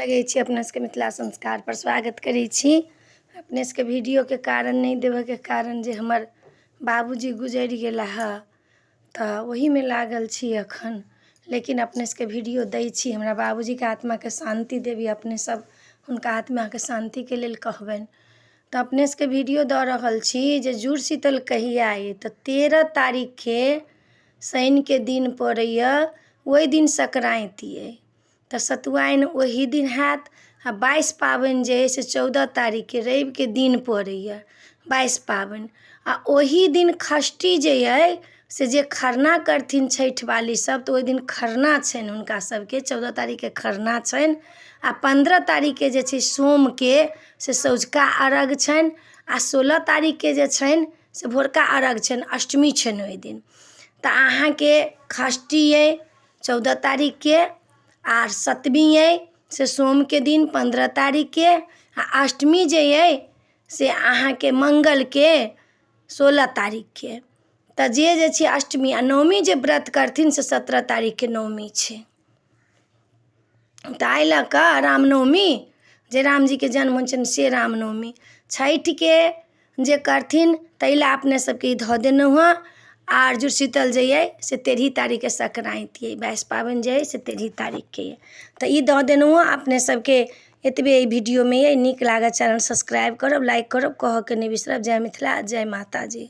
लगे छी अपने सबके मिथिला संस्कार पर स्वागत करै छी। अपने सबके वीडियो के कारण नहीं देवे के कारण जे हमर बाबूजी गुजर गेला है तो वही में लागल छी अखन। लेकिन अपने सबके वीडियो दै छी, हमरा बाबूजी के आत्मा के शांति देवी, अपने सब उनका आत्मा के शांति के लेल कहबनि। तो अपने सबके वीडियो दऽ रहल छी जे जुड़शीतल कहिया अइ तो 13 तारीख के शनि के दिन पड़ैया, ओहि दिन संक्रांति अइ तो सतुआइन वही दिन हैत। आ 22 पाबनि जे अइ से 14 तारीख के रवि के दिन पड़ैया 22 पाबनि। आ ओही दिन षष्ठी जे अइ से जे खरना करथिन छठि वाली सब तो ओहि दिन खरना छनि हुनका सबके, 14 तारीख के खरना छनि। आ 15 तारीख के जे छै सोम के से सँझुका अर्घ छनि। आ 16 तारीख के जे छनि से भोरका अर्घ छनि, अष्टमी छनि ओहि दिन। तो अहाँके षष्ठी अइ 14 तारीख के, आर सतमी अइ से सोम के दिन 15 तारीख के, आ अष्टमी जे अइ से अहाँके मंगल के 16 तारीख के। तो जे छै अष्टमी। आ नवमी जे व्रत करथिन से 17 तारीख के नवमी छै। तो एहि लऽ कऽ रामनवमी जे राम जी के जन्म होइ छनि से रामनवमी। छठि के जे करथिन ताहि लए अपने सबके धऽ देलहुँ हँ। आर जुड़शीतल जे अइ से 13 तारीख के संक्रांति अइ, 22 पाबनि जे अइ से 13 तारीख के अइ। तो ई दऽ देलहुँ हँ अपने सबके। एतबे एहि वीडियो में अइ। नीक लागत चैनल सब्सक्राइब करब, लाइक करब, कहऽ के नहीं बिसरब। जय मिथिला, जय माता जी।